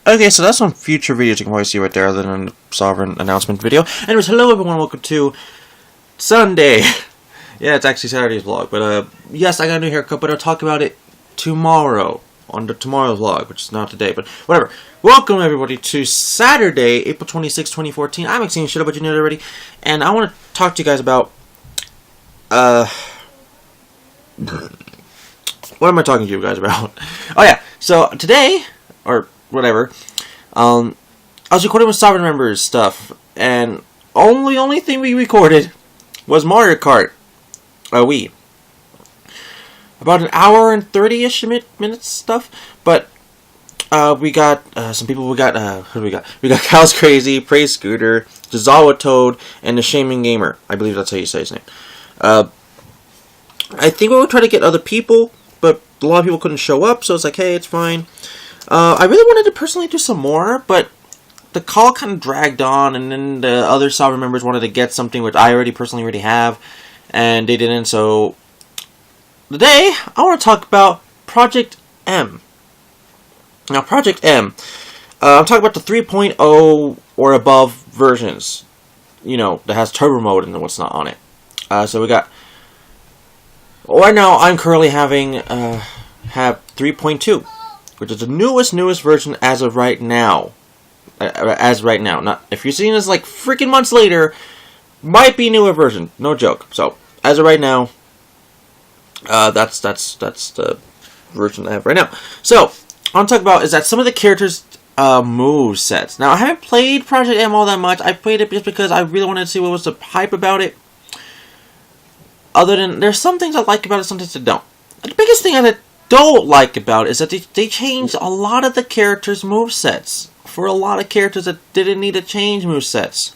Okay, so that's some future videos you can probably see right there other than the Sovereign announcement video. Anyways, hello everyone, welcome to Sunday. Yeah, it's actually Saturday's vlog, but yes, I got a new haircut, but I'll talk about it tomorrow, on tomorrow's vlog, which is not today, but whatever. Welcome everybody to Saturday, April 26, 2014. I'm excited shit up, but you know it already, and I want to talk to you guys about, what am I talking to you guys about? Oh yeah, so today, or whatever, I was recording with Sovereign members stuff, and only thing we recorded was Mario Kart Wii. About an hour and 30-ish minutes stuff, but we got some people. We got who do we got? We got Cal's Crazy, Praise Scooter, Zazawa Toad, and the Shaming Gamer. I believe that's how you say his name. I think we would try to get other people, but a lot of people couldn't show up, so it's like, hey, it's fine. I really wanted to personally do some more, but the call kind of dragged on, and then the other Sovereign members wanted to get something which I personally have, and they didn't, so today I want to talk about Project M. Now, Project M, I'm talking about the 3.0 or above versions, you know, that has turbo mode and what's not on it. So we got, right now I'm currently having, have 3.2. which is the newest version as of right now. Not if you're seeing this like freaking months later, might be a newer version. No joke. So as of right now, that's the version I have right now. So I want to talk about is that some of the characters' move sets. Now I haven't played Project M all that much. I played it just because I really wanted to see what was the hype about it. Other than there's some things I like about it, some things I don't. The biggest thing I don't like about it is that they changed a lot of the characters' movesets for a lot of characters that didn't need to change movesets.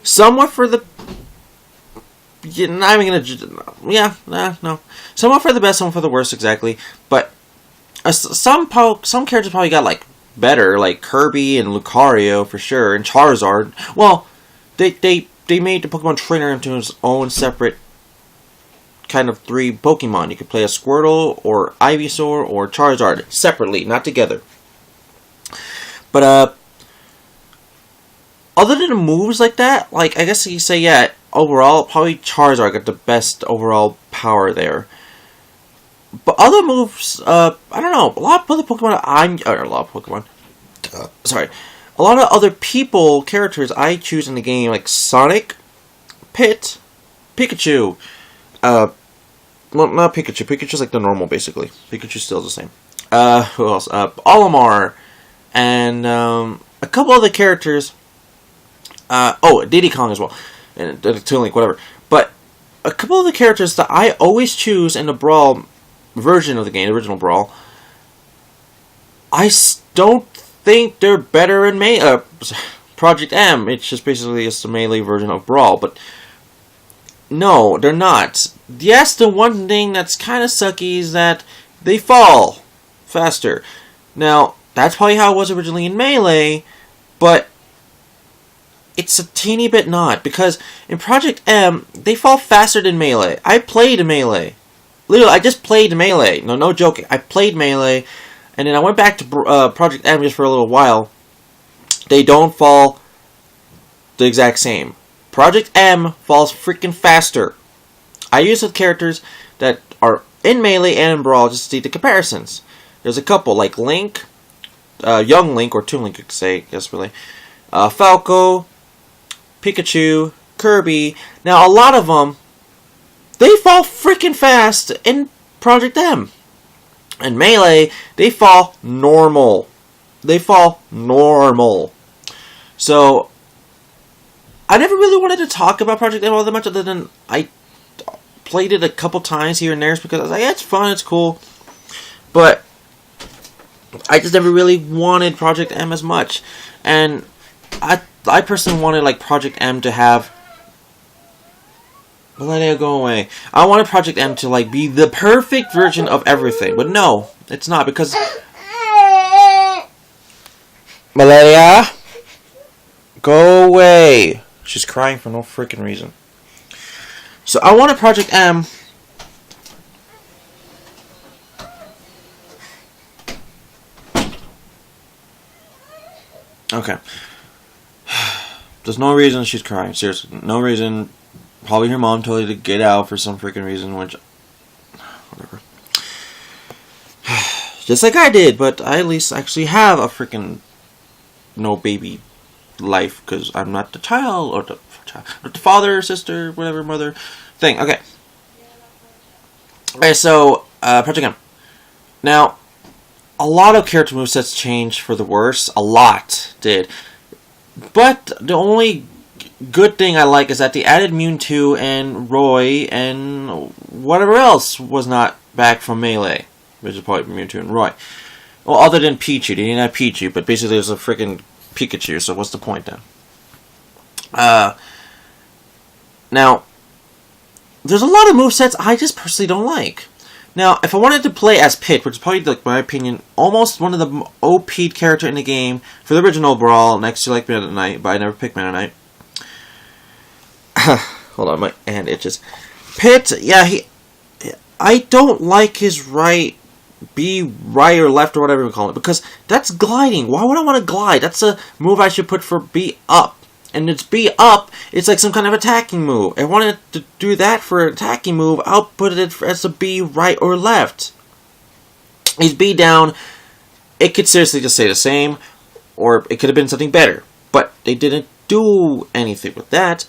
Some were for the no. Some were for the best, some were for the worst, exactly. But some characters probably got like better, like Kirby and Lucario for sure, and Charizard. Well, they made the Pokemon Trainer into his own separate kind of 3 Pokemon. You could play a Squirtle or Ivysaur or Charizard separately, not together. But other than the moves like that, like I guess you say, yeah, overall probably Charizard got the best overall power there. But other moves, I don't know. A lot of other Pokemon a lot of other characters I choose in the game, like Sonic, Pit, Pikachu. Well, not Pikachu. Pikachu's like the normal, basically. Pikachu's still the same. Who else? Olimar, and a couple other characters. Diddy Kong as well, and Toon Link, whatever. But a couple of the characters that I always choose in the Brawl version of the game, the original Brawl, I don't think they're better in Project M. It's just basically just a melee version of Brawl, but no, they're not. Yes, the one thing that's kind of sucky is that they fall faster. Now, that's probably how it was originally in Melee, but it's a teeny bit not, because in Project M, they fall faster than Melee. I played Melee. Literally, I just played Melee. No joking. I played Melee, and then I went back to Project M just for a little while. They don't fall the exact same. Project M falls freaking faster. I use the characters that are in Melee and in Brawl just to see the comparisons. There's a couple, like Link, Young Link, or Toon Link, you could say, yes, really. Falco, Pikachu, Kirby. Now, a lot of them, they fall freaking fast in Project M. In Melee, they fall normal. So I never really wanted to talk about Project M all that much, other than I played it a couple times here and there because I was like, yeah, it's fun, it's cool. But I just never really wanted Project M as much. And I personally wanted like Project M to have, let it go away. I wanted Project M to like be the perfect version of everything. But no, it's not, because Malaria, go away. She's crying for no freaking reason. So I wanted Project M Okay. There's no reason she's crying. Seriously, no reason. Probably her mom told her to get out for some freaking reason, which... Whatever. Just like I did, but I at least actually have a freaking no baby life, because I'm not the child, or the father, sister, whatever, mother thing. Okay. Okay, so, Project M. Now, a lot of character movesets changed for the worse. A lot did. But the only good thing I like is that they added Mewtwo and Roy and whatever else was not back from Melee, which is probably Mewtwo and Roy. Well, other than Pichu. They didn't have Pichu, but basically there's a freaking Pikachu, so what's the point then? Now, there's a lot of movesets I just personally don't like. Now, if I wanted to play as Pit, which is probably, like, my opinion, almost one of the OP character in the game for the original Brawl, next to, like, Meta Knight, but I never picked Meta Knight. Hold on, my hand itches. Pit, yeah, I don't like his right or left, or whatever you call it, because that's gliding. Why would I want to glide? That's a move I should put for B up. And it's B up, it's like some kind of attacking move. If I wanted to do that for an attacking move, I'll put it as a B right or left. He's B down. It could seriously just say the same, or it could have been something better. But they didn't do anything with that.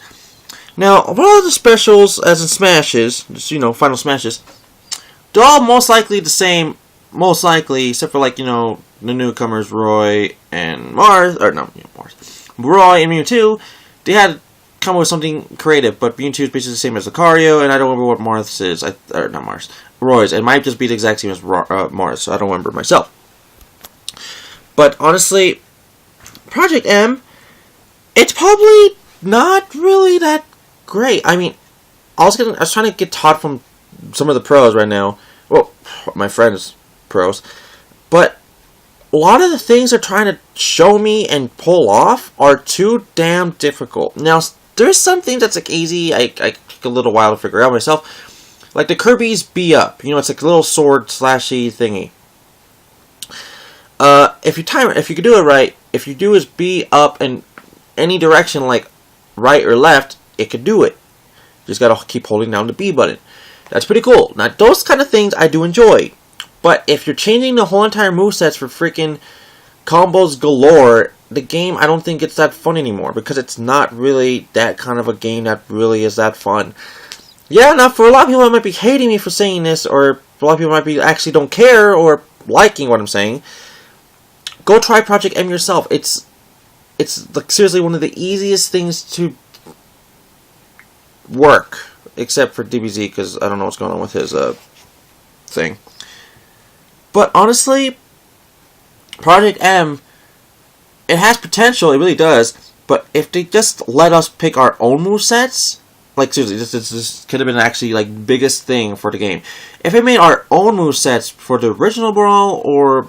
Now, a lot of the specials, as in Smashes, just, you know, Final Smashes, they're all most likely the same, most likely, except for, like, you know, the newcomers, Roy and Mars, or no, Mars. Roy and Mewtwo, they had to come up with something creative, but Mewtwo is basically the same as Lucario, and I don't remember what Mars is. Or not Mars. Roy's. It might just be the exact same as Mars, so I don't remember myself. But honestly, Project M, it's probably not really that great. I mean, I was trying to get taught from some of the pros right now. Well, my friends, pros. But a lot of the things they're trying to show me and pull off are too damn difficult. Now, there's some things that's like easy. I took a little while to figure out myself. Like the Kirby's B up. You know, it's like a little sword slashy thingy. If you can do it right, if you do is B up in any direction, like right or left, it could do it. You just gotta keep holding down the B button. That's pretty cool. Now, those kind of things I do enjoy. But if you're changing the whole entire movesets for freaking combos galore, the game, I don't think it's that fun anymore. Because it's not really that kind of a game that really is that fun. Yeah, now for a lot of people that might be hating me for saying this, or a lot of people might be actually don't care, or liking what I'm saying, go try Project M yourself. It's like seriously one of the easiest things to work. Except for DBZ, because I don't know what's going on with his thing. But honestly, Project M, it has potential, it really does. But if they just let us pick our own movesets, like seriously, this could have been actually like biggest thing for the game. If they made our own movesets for the original Brawl or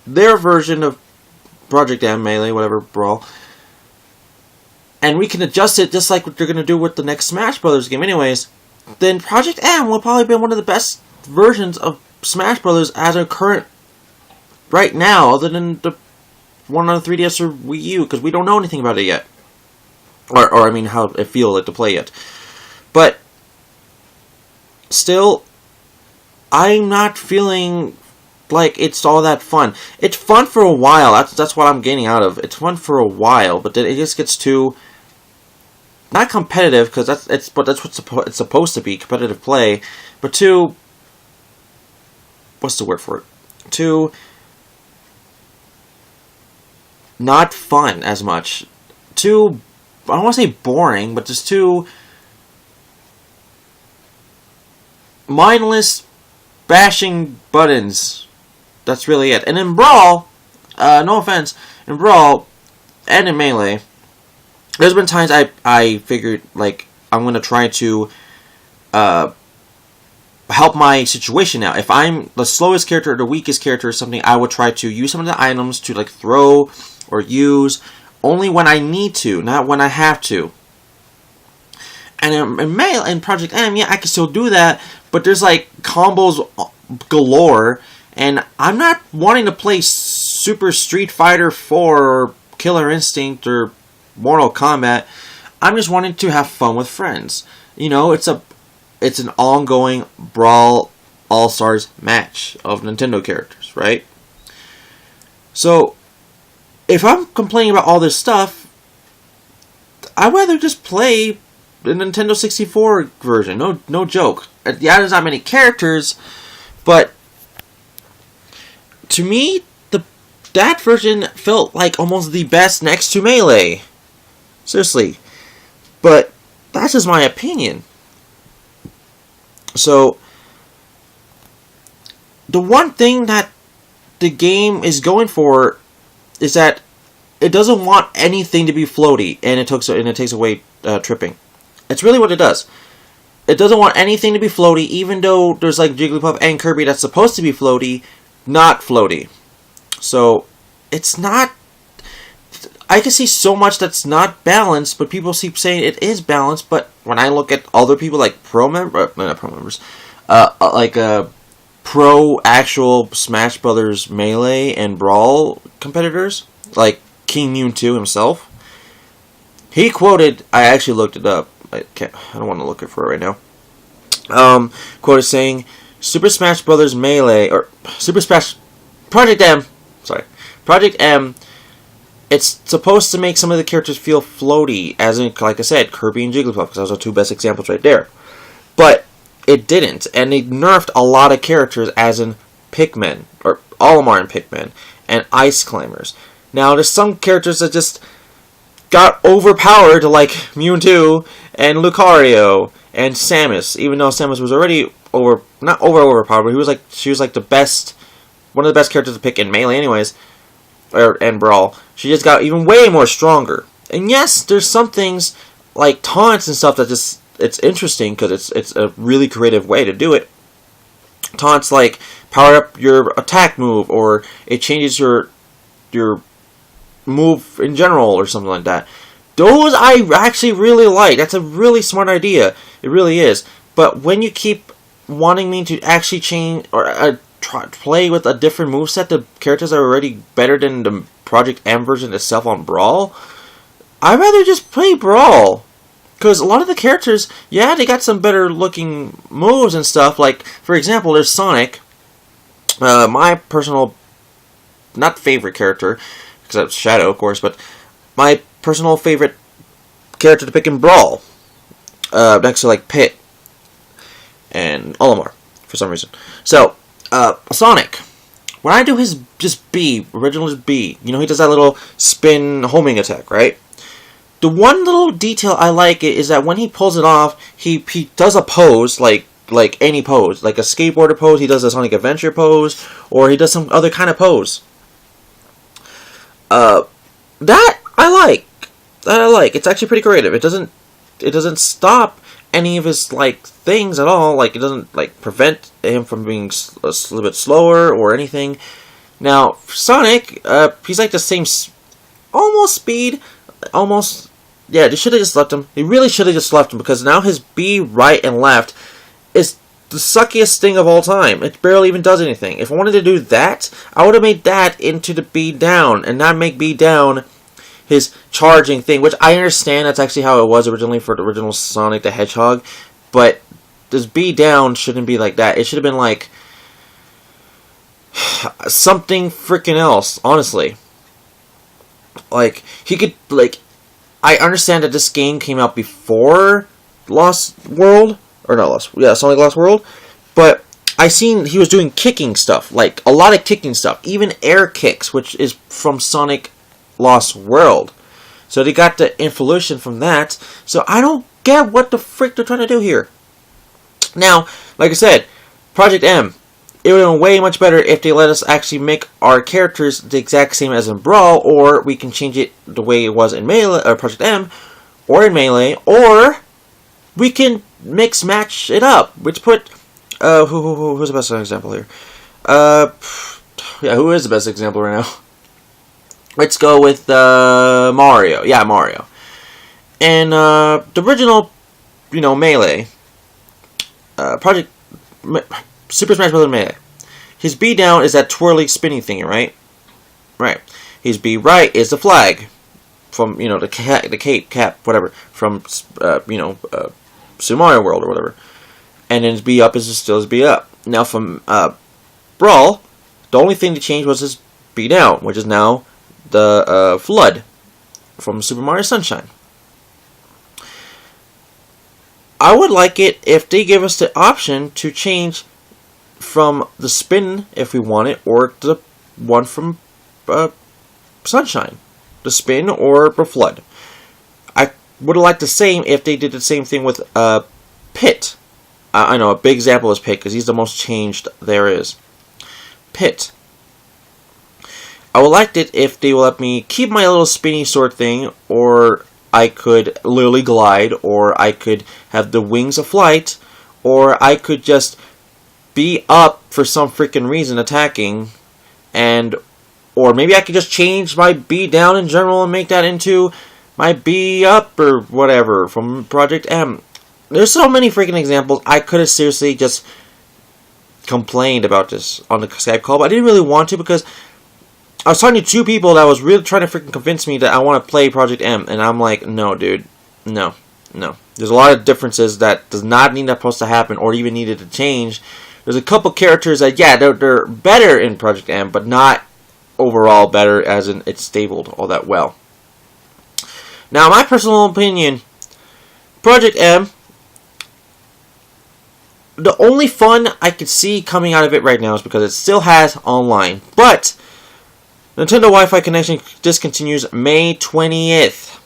their version of Project M, Melee, whatever Brawl, and we can adjust it just like what they're going to do with the next Smash Brothers game anyways, then Project M will probably be one of the best versions of Smash Brothers as a current right now, other than the one on the 3DS or Wii U, because we don't know anything about it yet. Or I mean, how it feels like to play it. But still, I'm not feeling like it's all that fun. It's fun for a while. That's what I'm getting out of. It's fun for a while, but then it just gets too not competitive, because that's what it's supposed to be, competitive play, but too, what's the word for it? Too not fun as much. Too, I don't want to say boring, but just too mindless bashing buttons. That's really it. And in Brawl, no offense, in Brawl and in Melee, there's been times I figured, like, I'm going to try to help my situation out. If I'm the slowest character or the weakest character or something, I would try to use some of the items to, like, throw or use only when I need to, not when I have to. And in Melee, in Project M, yeah, I can still do that, but there's, like, combos galore, and I'm not wanting to play Super Street Fighter 4 or Killer Instinct or Mortal Kombat. I'm just wanting to have fun with friends. You know, it's an ongoing Brawl All-Stars match of Nintendo characters, right? So, if I'm complaining about all this stuff, I'd rather just play the Nintendo 64 version. No joke. Yeah, there's not many characters, but to me, that version felt like almost the best next to Melee. Seriously. But that's just my opinion. So, the one thing that the game is going for is that it doesn't want anything to be floaty, and it takes away tripping. It's really what it does. It doesn't want anything to be floaty, even though there's like Jigglypuff and Kirby that's supposed to be floaty, not floaty. So, it's not... I can see so much that's not balanced, but people keep saying it is balanced, but when I look at other people like pro actual Smash Brothers Melee and Brawl competitors, like King Mewtwo himself, he quoted, I actually looked it up, I don't want to look it for it right now, quoted saying, Super Smash Brothers Melee, or Super Smash, Project M, it's supposed to make some of the characters feel floaty, as in, like I said, Kirby and Jigglypuff, because those are two best examples right there. But it didn't, and they nerfed a lot of characters, as in Pikmin, or Olimar and Pikmin, and Ice Climbers. Now, there's some characters that just got overpowered, like Mewtwo and Lucario and Samus, even though Samus was already not overpowered, but she was like the best, one of the best characters to pick in Melee anyways, and Brawl. She just got even way more stronger. And yes, there's some things like taunts and stuff that just, it's interesting because it's a really creative way to do it. Taunts like power up your attack move, or it changes your move in general, or something like that. Those I actually really like. That's a really smart idea. It really is. But when you keep wanting me to actually change or play with a different moveset, the characters are already better than the Project M version itself on Brawl, I'd rather just play Brawl. Because a lot of the characters, yeah, they got some better looking moves and stuff. Like, for example, there's Sonic. My personal, not favorite character, because that's Shadow, of course, but my personal favorite character to pick in Brawl. Next to, like, Pit and Olimar, for some reason. So, Sonic. When I do his just B, original just B, you know, he does that little spin homing attack, right? The one little detail I like is that when he pulls it off, he does a pose, like any pose. Like a skateboarder pose, he does a Sonic Adventure pose, or he does some other kind of pose. That I like. It's actually pretty creative. It doesn't stop any of his, like, things at all. Like, it doesn't, like, prevent him from being a little bit slower or anything. Now, Sonic, he's like the same, almost speed, almost, yeah, they should have just left him. They really should have just left him, because now his B right and left is the suckiest thing of all time. It barely even does anything. If I wanted to do that, I would have made that into the B down, and not make B down his charging thing, which I understand that's actually how it was originally for the original Sonic the Hedgehog, but this B down shouldn't be like that. It should have been like something freaking else, honestly. Like, he could, like, I understand that this game came out before Lost World, or not Lost, yeah, Sonic Lost World, but I seen he was doing kicking stuff, like, a lot of kicking stuff, even air kicks, which is from Sonic Lost World. So they got the influence from that. So I don't get what the frick they're trying to do here. Now, like I said, Project M, it would have been way much better if they let us actually make our characters the exact same as in Brawl, or we can change it the way it was in Melee, or Project M, or in Melee, or we can mix match it up. Which put who's the best example here? Yeah, who is the best example right now? Let's go with Mario. Yeah, Mario. And the original, you know, Melee, Super Smash Bros. Melee. His B down is that twirly spinning thingy, right? Right. His B right is the flag from, you know, the cape, cap, whatever, from, you know, Super Mario World or whatever. And then his B up is still his B up. Now from Brawl, the only thing that changed was his B down, which is now the Flood from Super Mario Sunshine. I would like it if they give us the option to change from the spin, if we want it, or the one from Sunshine. The spin or the Flood. I would have liked the same if they did the same thing with Pit. I know a big example is Pit, because he's the most changed there is. Pit. I would like it if they would let me keep my little spinny sword thing, or I could literally glide, or I could have the wings of flight, or I could just be up for some freaking reason attacking, and or maybe I could just change my B down in general and make that into my B up or whatever from Project M. There's so many freaking examples. I could have seriously just complained about this on the Skype call, but I didn't really want to, because I was talking to two people that was really trying to freaking convince me that I want to play Project M, and I'm like, no, dude, no. There's a lot of differences that does not need that supposed to happen, or even needed to change. There's a couple characters that, yeah, they're better in Project M, but not overall better, as in it's stabled all that well. Now, my personal opinion, Project M, the only fun I could see coming out of it right now is because it still has online, but Nintendo Wi-Fi connection discontinues May 20th.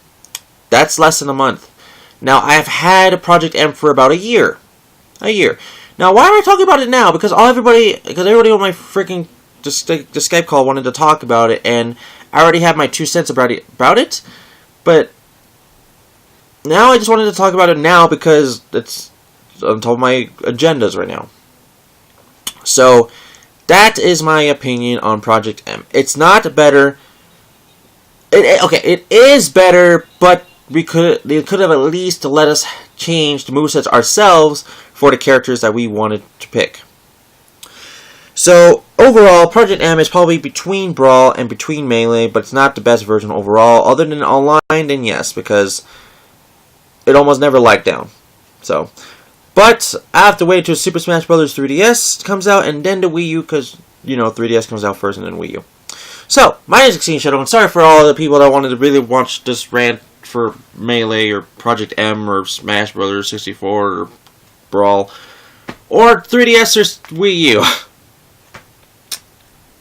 That's less than a month. Now, I have had Project M for about a year. Now, why am I talking about it now? Because everybody on my freaking the Skype call wanted to talk about it, and I already had my 2 cents about it. But now I just wanted to talk about it now because it's on top of my agendas right now. So that is my opinion on Project M. It's not better. It is better, but they could have at least let us change the movesets ourselves for the characters that we wanted to pick. So overall, Project M is probably between Brawl and between Melee, but it's not the best version overall. Other than online, then yes, because it almost never lagged down. So, but I have to wait until Super Smash Bros. 3DS comes out, and then the Wii U, because, you know, 3DS comes out first and then Wii U. So, my name is Exceeding Shadow, and sorry for all the people that wanted to really watch this rant for Melee, or Project M, or Smash Bros. 64, or Brawl, or 3DS, or Wii U.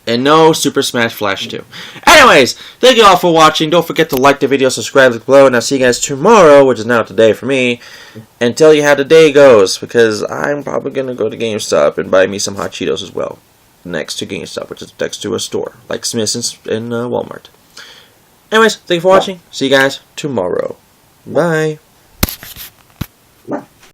And no Super Smash Flash 2. Anyways, thank you all for watching. Don't forget to like the video, subscribe, click below, and I'll see you guys tomorrow, which is now today for me, and tell you how the day goes, because I'm probably going to go to GameStop and buy me some Hot Cheetos as well, next to GameStop, which is next to a store, like Smith's and Walmart. Anyways, thank you for watching. See you guys tomorrow. Bye.